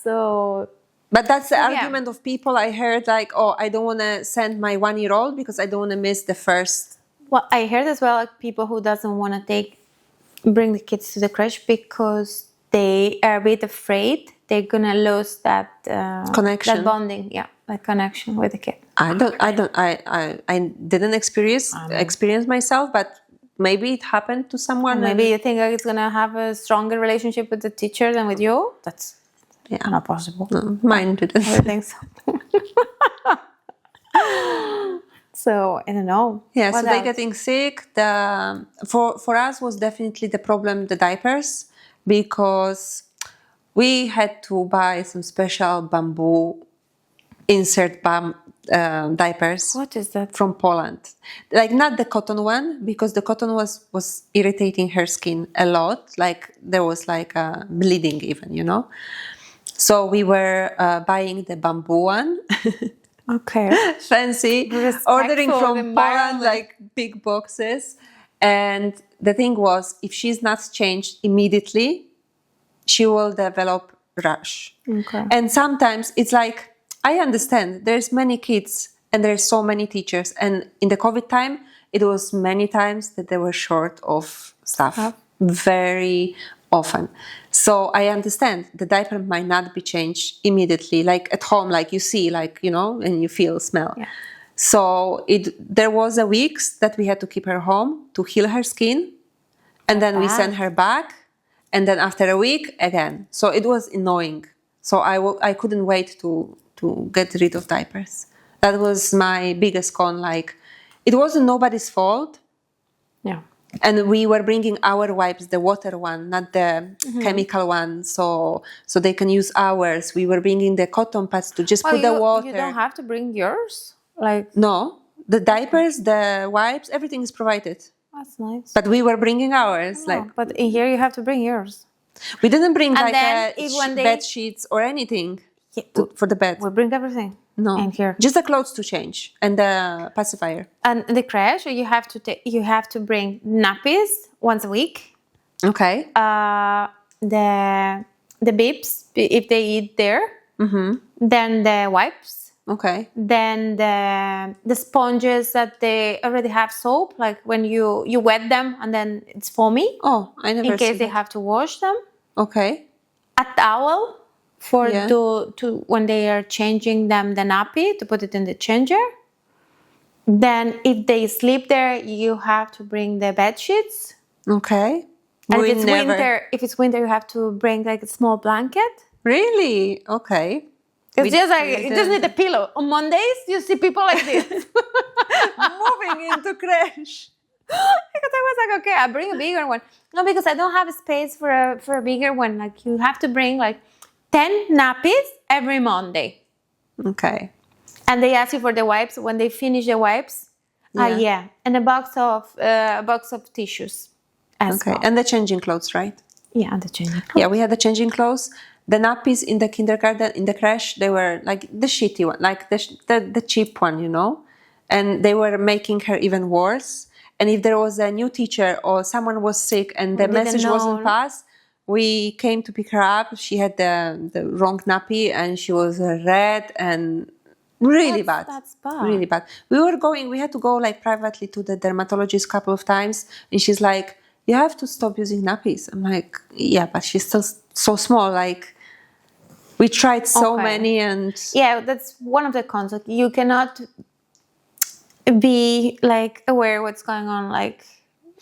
So, but that's the argument of people I heard, like, oh, I don't want to send my 1 year old because I don't want to miss the first. Well, I heard as well, like, people who doesn't want to bring the kids to the crèche because they are a bit afraid they're gonna lose that connection, that bonding, that connection with the kid. I didn't experience myself, but maybe it happened to someone. Maybe you think like it's gonna have a stronger relationship with the teacher than with you. That's not possible. No, mine didn't. I think so. So I don't know. Yeah, so they're getting sick. For us was definitely the problem the diapers, because we had to buy some special bamboo insert diapers. What is that? From Poland. Like, not the cotton one, because the cotton was irritating her skin a lot. Like, there was like bleeding even, So we were buying the bamboo one. Okay. Fancy. Ordering from Poland, like, big boxes. And the thing was, if she's not changed immediately, she will develop rash. Okay. And sometimes it's like, I understand there's many kids and there's so many teachers. And in the COVID time, it was many times that they were short of stuff. Very often. So I understand the diaper might not be changed immediately, like at home, like you see, like, and you feel, smell. Yeah. So there was a weeks that we had to keep her home to heal her skin. And then we sent her back. And then after a week, again. So it was annoying. So I couldn't wait to get rid of diapers. That was my biggest con. Like, it wasn't nobody's fault. Yeah. And we were bringing our wipes, the water one, not the chemical one, so they can use ours. We were bringing the cotton pads to just put the water. You don't have to bring yours? Like, no, the diapers, the wipes, everything is provided. That's nice. But we were bringing ours. But in here you have to bring yours. We didn't bring bed sheets or anything for the bed. We bring everything. No, in here. Just the clothes to change and the pacifier. And the crèche, you have to bring nappies once a week. Okay. The bibs if they eat there. Mm-hmm. Then the wipes. Okay. Then the sponges that they already have soap, like when you wet them and then it's foamy. Oh, I never. In case they have to wash them. Okay. A towel. For to when they are changing them the nappy, to put it in the changer. Then if they sleep there, you have to bring the bed sheets. Okay. And if it's winter, you have to bring like a small blanket. Really? Okay. It's just like you just need a pillow. On Mondays, you see people like this moving into crèche. Because I was like, okay, I bring a bigger one. No, because I don't have space for a bigger one. Like you have to bring like 10 nappies every Monday. Okay. And they ask you for the wipes when they finish the wipes. Yeah. And a box of tissues as Okay. well. And the changing clothes, right? Yeah, and the changing clothes. Yeah, we had the changing clothes. The nappies in the kindergarten, in the crash, they were like the shitty one, like the cheap one, you know? And they were making her even worse. And if there was a new teacher or someone was sick and the We didn't message wasn't know. passed, we came to pick her up. She had the wrong nappy and she was red and really bad. That's bad. Really bad. We had to go like privately to the dermatologist a couple of times. And she's like, you have to stop using nappies. I'm like, yeah, but she's still so small. Like, we tried so Okay. many and... Yeah, that's one of the cons. Like, you cannot be like aware what's going on, like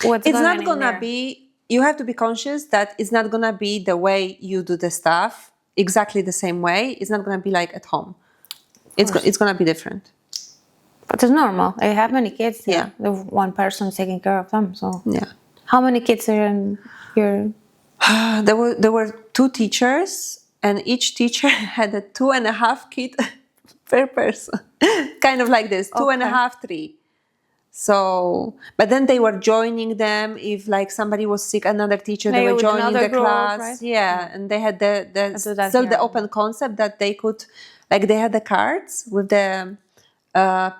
what's It's going on not in gonna there. be... You have to be conscious that it's not gonna be the way you do the stuff exactly the same way. It's not gonna be like at home. It's gonna be different. But it's normal. I have many kids. Yeah. The one person taking care of them. So Yeah. how many kids are in your... There were 2 teachers, and each teacher had a 2.5 kid per person. Kind of like this, 2.5, 3. So, but then they were joining them. If like somebody was sick, another teacher, they Maybe were with joining another the group, class. right? Yeah, and they had the do that still the here. open concept that they could, like they had the cards with the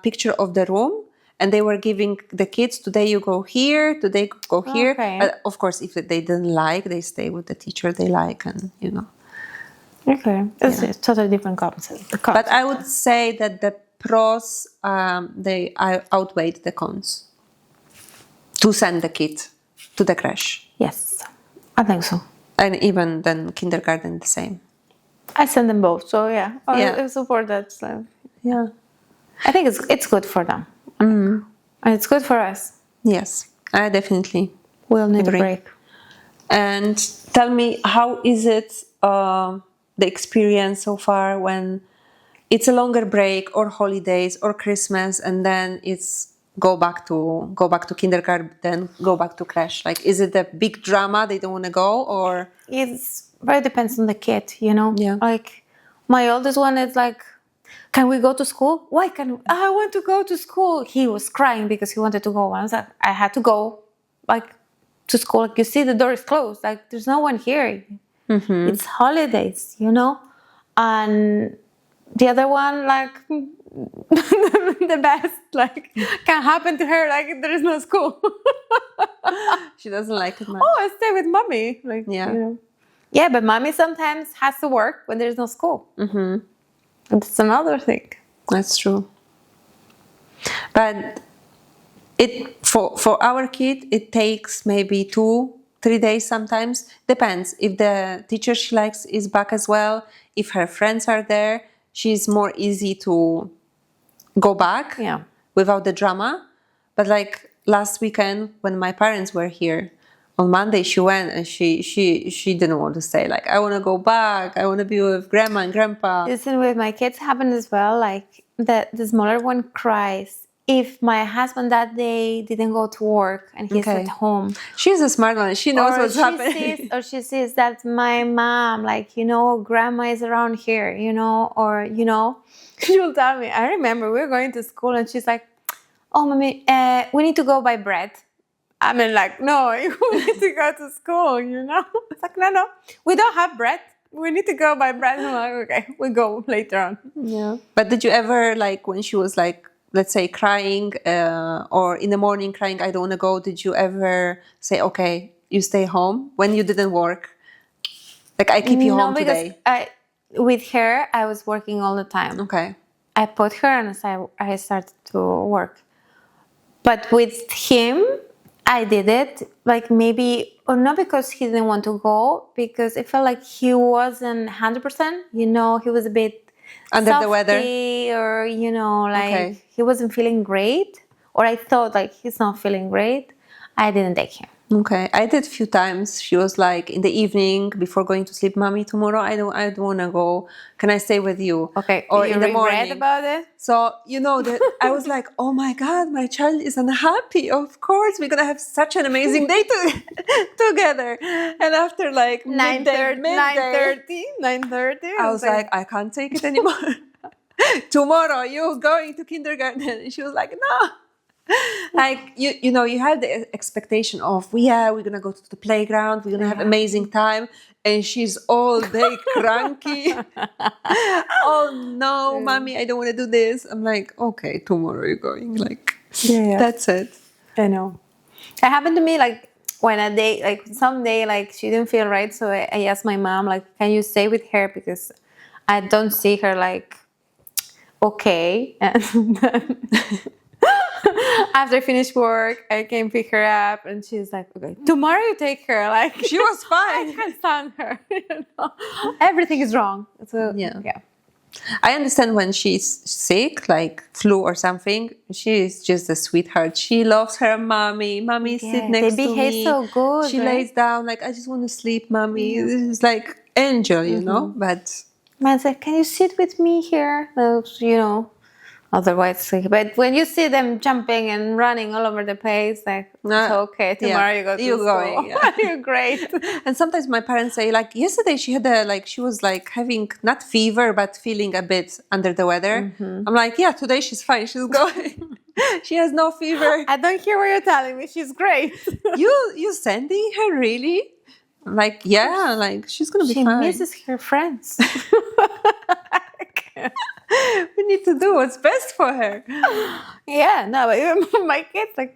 picture of the room, and they were giving the kids, today you go here, today go here. Okay. But of course, if they didn't like, they stay with the teacher they like, and you know. Okay, it's a totally different concept. But I would say that the pros they outweighed the cons to send the kid to the crash, Yes, I think so. and even then kindergarten the same. I send them both, so yeah, Yeah. I support that. So Yeah. I think it's good for them, and it's good for us. Yes, I definitely. We'll need Agree. a break. And tell me, how is it the experience so far when it's a longer break or holidays or Christmas, and then it's go back to kindergarten, go back to crash? Like, is it a big drama? They don't want to go, or It's very depends on the kid, you know. Yeah. Like my oldest one is like, "Can we go to school? Why can I want to go to school?" He was crying because he wanted to go. I was like, I had to go, like, to school. Like, you see, the door is closed. Like, there's no one here. It's holidays, you know. And the other one, like, the best, like, can happen to her. Like, there is no school. she doesn't like it much? Oh, I stay with mommy. Like, Yeah. you know. Yeah, but mommy sometimes has to work when there's no school. That's another thing. That's true. But it for our kid, it takes maybe 2-3 days sometimes. Depends if the teacher she likes is back as well. If her friends are there, she's more easy to go back Yeah. without the drama. But like last weekend when my parents were here, on Monday she went and she didn't want to stay. Like, I want to go back. I want to be with grandma and grandpa. Listen, with my kids happened as well. Like the smaller one cries if my husband that day didn't go to work and he's Okay. at home. She's a smart one. She knows what's happening. She sees that my mom, like, you know, grandma is around here, you know, or, you know, she'll tell me. I remember we were going to school and she's like, "Oh, mommy, we need to go buy bread." I mean, like, no, we need to go to school, you know? It's like, no, we don't have bread. We need to go buy bread. I'm like, okay, we go later on. Yeah. But did you ever, like, when she was like, let's say crying or in the morning crying, I don't want to go, did you ever say, okay, you stay home when you didn't work? Like, I keep you home today. With her, I was working all the time. Okay. I put her and I started to work. But with him, I did it, like, maybe, or not because he didn't want to go, because it felt like he wasn't 100%, you know, he was a bit Under the weather? or, you know, like, Okay. he wasn't feeling great, or I thought, like, he's not feeling great. I didn't take him. Okay, I did a few times. She was like in the evening before going to sleep, "Mommy, tomorrow I don't want to go. Can I stay with you?" Okay. Or you in the regret morning. about it? So that I was like, "Oh my God, my child is unhappy. Of course, we're gonna have such an amazing day together." And after like midday, 9:30. I was like, "I can't take it anymore. Tomorrow you're going to kindergarten." And she was like, "No." Like you have the expectation of we're gonna go to the playground, we're gonna have amazing time, and she's all day cranky. Oh no, mommy, I don't want to do this. I'm like, okay, tomorrow you're going. Like, that's it. I know. It happened to me like when a day, like someday, like she didn't feel right. So I asked my mom, like, can you stay with her? Because I don't see her like, okay. And then after I finished work, I came pick her up and she's like, okay, tomorrow you take her. Like, She was I fine. can't stand her. Everything is wrong. So, Yeah. yeah. I understand when she's sick, like flu or something. She is just a sweetheart. She loves her mommy. Mommy, sit next to me. They behave so good. She right? lays down like, I just want to sleep, mommy. This is like angel, But Man's like, can you sit with me here? Otherwise, but when you see them jumping and running all over the place, like, it's okay, tomorrow you go to school. Going, yeah. You're great. And sometimes my parents say, like, yesterday she had she was like having not fever, but feeling a bit under the weather. I'm like, yeah, today she's fine. She's going. She has no fever. I don't hear what you're telling me. She's great. You sending her really? I'm like, yeah, like she's gonna be fine. She misses her friends. We need to do what's best for her. Yeah, no, but even my kids, like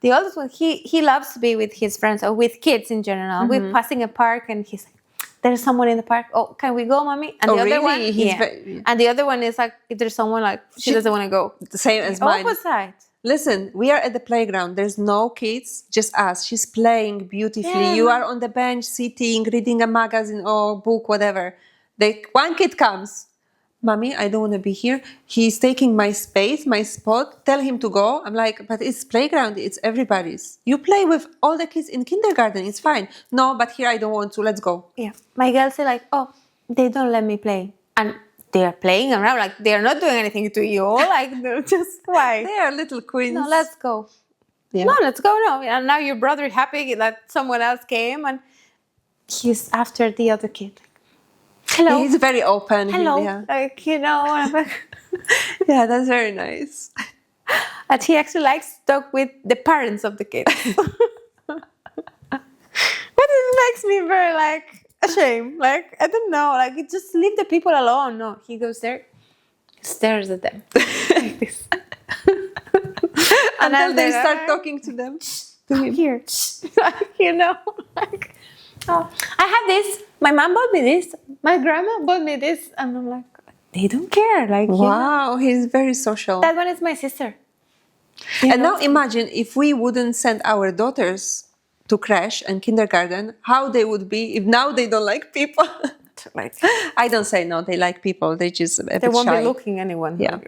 the oldest one, he loves to be with his friends or with kids in general. We're passing a park and he's like, there's someone in the park. Oh, can we go, mommy? And the other one, and the other one is like, if there's someone like she doesn't want to go. The same as mine. Opposite. Listen, we are at the playground. There's no kids, just us. She's playing beautifully. Yeah. You are on the bench, sitting, reading a magazine or book, whatever. One kid comes. Mommy, I don't want to be here. He's taking my space, my spot. Tell him to go. I'm like, but it's playground. It's everybody's. You play with all the kids in kindergarten. It's fine. No, but here I don't want to. Let's go. Yeah. My girls say like, oh, they don't let me play. And they are playing around. Like, they are not doing anything to you. Like, they're just why? They are little queens. No, let's go. Yeah. No, let's go. No. And now your brother is happy that someone else came and he's after the other kid. Hello. He's very open. Hello. Yeah. Like, Yeah, that's very nice. But he actually likes to talk with the parents of the kids. But it makes me very like ashamed. Like, I don't know. Like, just leave the people alone. No, he goes there, stares at them like this. Until they start talking to them. Here. Like, oh, I have this. My mom bought me this. My grandma bought me this. And I'm like, they don't care. Like, wow, he's very social. That one is my sister. And now imagine if we wouldn't send our daughters to crash and kindergarten, how they would be if now they don't like people. Like, I don't say no, they like people. They just a bit won't shy. be looking anyone. Yeah.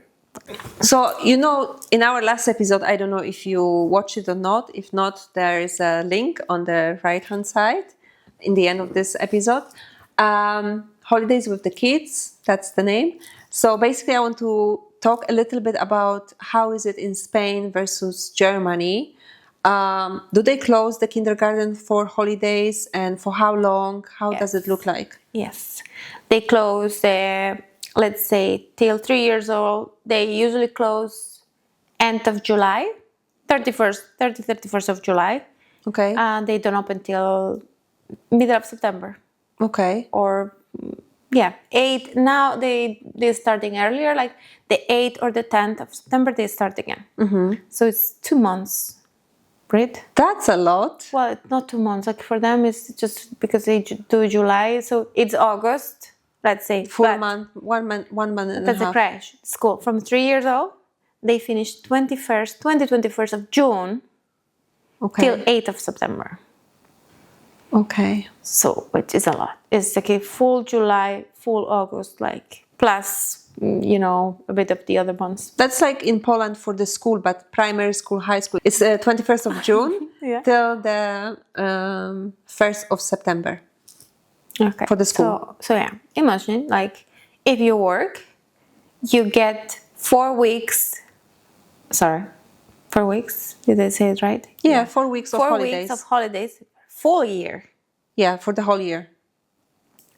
So, in our last episode, I don't know if you watched it or not. If not, there is a link on the right-hand side in the end of this episode. Holidays with the Kids, that's the name. So basically, I want to talk a little bit about how is it in Spain versus Germany. Do they close the kindergarten for holidays and for how long? How does it look like? Yes. They close, let's say, till 3 years old. They usually close end of July, 31st of July. Okay. And they don't open till middle of September. Okay. Or, 8. Now they're starting earlier, like the 8th or the 10th of September, they start again. Mm-hmm. So it's 2 months. Right? That's a lot. Well, it's not 2 months. Like for them, it's just because they do July, so it's August. Let's say 1 month, 1 month, and a half. That's a crash. School from 3 years old. They finish 21st of June till 8th of September. Okay. So, which is a lot. It's like a full July, full August, like plus, a bit of the other months. That's like in Poland for the school, but primary school, high school. It's 21st of June Yeah. till the 1st of September. Okay. For the school. So yeah, imagine like if you work, you get 4 weeks. Sorry, 4 weeks. Did I say it right? Yeah, 4 weeks of 4 holidays. weeks of holidays, full year. Yeah, for the whole year.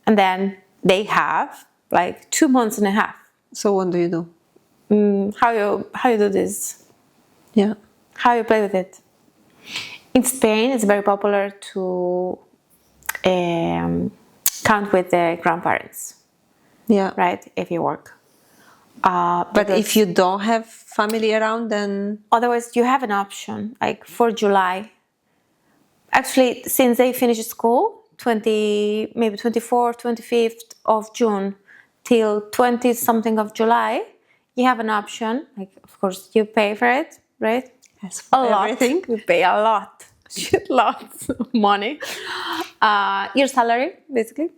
And then they have like 2 months and a half. So what do you do? How you do this? Yeah. How you play with it? In Spain, it's very popular to count with the grandparents, Yeah. right? If you work. But if you don't have family around, then Otherwise, you have an option, like for July. Actually, since they finish school, maybe 24th, 25th of June till 20 something of July, you have an option. Like, of course, you pay for it, right? as for everything. You pay a lot, lots of money. Your salary, basically,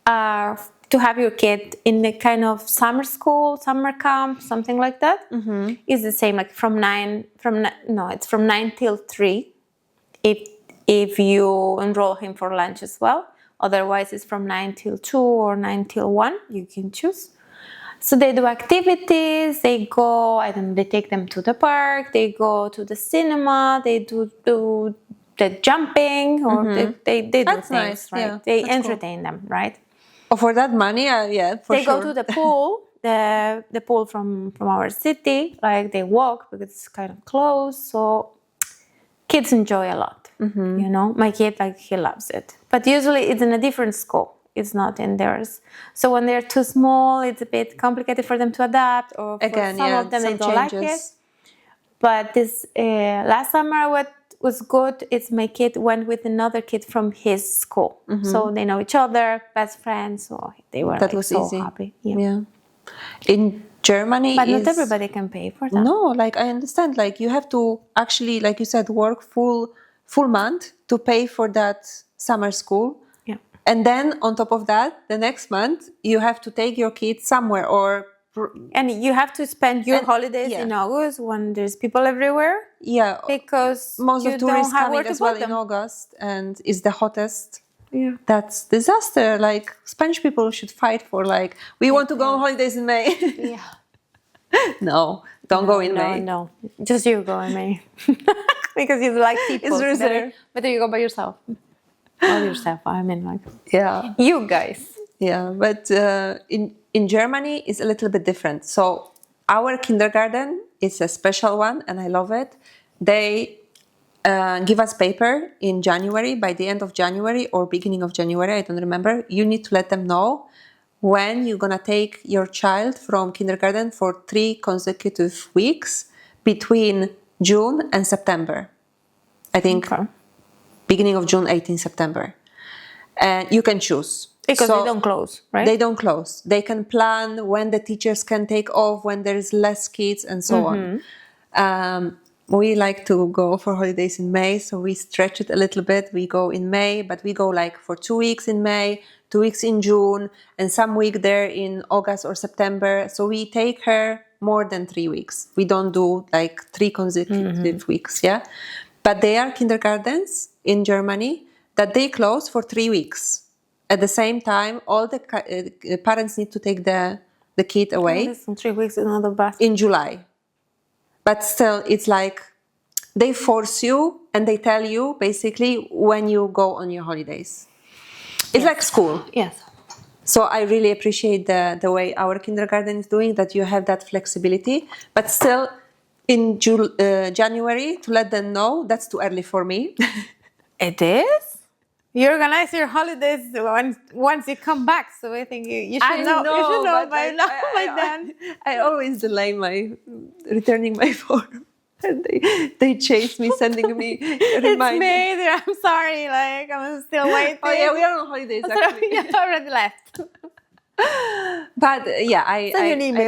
to have your kid in a kind of summer school, summer camp, something like that, is the same. Like it's from 9 till 3. If you enroll him for lunch as well. Otherwise, it's from 9 till 2 or 9 till 1. You can choose. So they do activities. They go. They take them to the park. They go to the cinema. They do the jumping, or they do That's things, nice. right? Yeah, They that's entertain them, right? Oh, for that money, yeah, for They sure. go to the pool, the pool from our city. Like they walk because it's kind of close. So kids enjoy a lot. My kid, like, he loves it. But usually it's in a different school. It's not in theirs. So when they're too small, it's a bit complicated for them to adapt. Or for Again, some yeah, of them, some they don't like it. changes. But this last summer, what was good is my kid went with another kid from his school. So they know each other, best friends. So they were That was so easy. happy. Yeah. In Germany, But not everybody can pay for that. No, like I understand. Like you have to actually, like you said, work full month to pay for that summer school. Yeah. And then on top of that, the next month you have to take your kids somewhere And you have to spend your holidays yeah. in August when there's people everywhere. Yeah, Because most you of tourists don't have where coming to as well put in them. August, and it's the hottest. Yeah. That's disaster. Like Spanish people should fight for we want to go on holidays in May. Yeah. No, don't go in May. No. Just you go in May. Because you like people. It's reserved. Better you go by yourself. By yourself, I mean, like. Yeah. You guys. Yeah, but in Germany it's a little bit different. So our kindergarten is a special one, and I love it. They give us paper in January. By the end of January or beginning of January, I don't remember. You need to let them know when you're gonna take your child from kindergarten for 3 consecutive weeks between June and September. I think beginning of June, 18 September. And you can choose. Because they don't close, right? They don't close. They can plan when the teachers can take off, when there is less kids, and so on. We like to go for holidays in May, so we stretch it a little bit. We go in May, but we go for 2 weeks in May, 2 weeks in June, and some week there in August or September. So we take her more than 3 weeks. We don't do 3 consecutive weeks, yeah? But there are kindergartens in Germany that they close for 3 weeks. At the same time, all the parents need to take the kid away. Listen, 3 weeks is not bad. In July. But still, it's they force you and they tell you basically when you go on your holidays. It's like school. Yes. So I really appreciate the way our kindergarten is doing, that you have that flexibility. But still, in January, to let them know, that's too early for me. It is? You organize your holidays once you come back, so I think you should know. You should know by then. I always delay returning my form, and they chase me, sending me reminders. It's me. I'm sorry. I'm still waiting. Oh yeah, we are on holidays actually. You already left. But yeah, I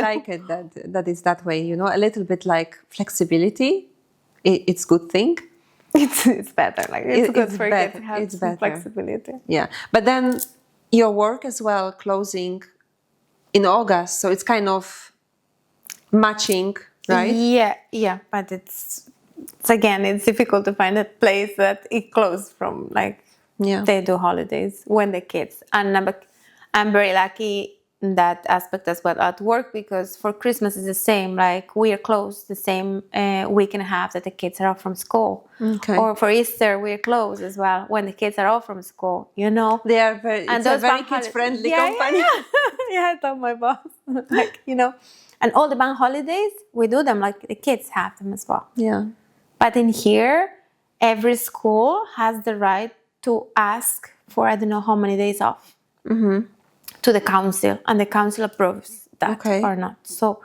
like it that it's that way. A little bit flexibility. It's good thing. it's better. Like it's good it's for better. kids to have It's some better. flexibility. Yeah, but then your work as well closing in August, so it's kind of matching, right? Yeah, but it's again, it's difficult to find a place that it closed from. Like Yeah. they do holidays when the kids, and I'm very lucky in that aspect as well at work, because for Christmas it's the same. Like we are closed the same week and a half that the kids are off from school. Okay. Or for Easter we're closed as well when the kids are off from school. You know. They are very. And It's a those very bank holidays- kids-friendly Yeah, company. Yeah, I told my boss, like, you know, and all the bank holidays, we do them, like the kids have them as well. Yeah. But in here, every school has the right to ask for, I don't know how many days off to the council, and the council approves that Okay. or not. So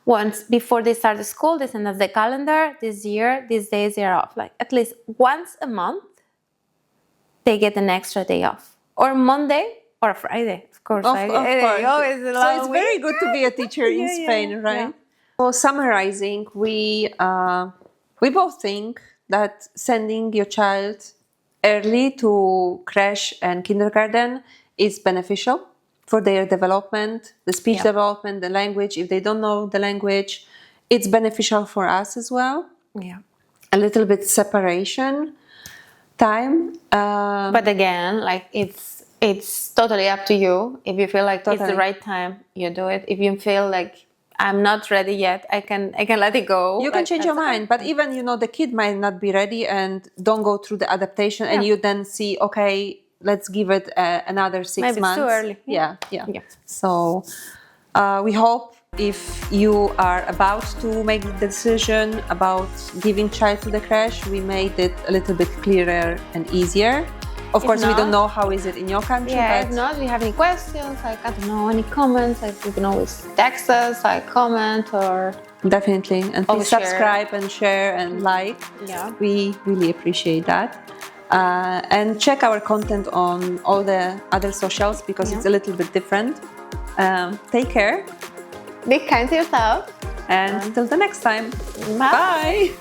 once before they start the school, they send us the calendar. This year, these days they are off. Like at least once a month, they get an extra day off, or Monday or a Friday, of course. Of Like, course. always a So long it's very week. good to be a teacher in Yeah, Spain, yeah, right? yeah. So summarizing, we both think that sending your child early to creche and kindergarten is beneficial for their development, the speech Yeah. development, the language. If they don't know the language, it's beneficial for us as well. Yeah. A little bit separation time. But again, like it's totally up to you. If you feel like it's Totally. the right time, you do it. If you feel like I'm not ready yet, I can let it go. You can Like, change your that's okay. mind, but even the kid might not be ready and don't go through the adaptation, and Yeah. you then see, okay, let's give it another 6 Maybe it's months. too early. Yeah. Yeah. So we hope if you are about to make the decision about giving child to the creche, we made it a little bit clearer and easier. Of course, we don't not- know how is it in your country, Yeah, but if not, if you have any questions, like I don't know, any comments, like you can always text us, like comment or definitely. And please Always share. subscribe and share and like. Yeah. We really appreciate that. And check our content on all the other socials because it's a little bit different. Take care, be kind to yourself. and till the next time. Bye. Bye.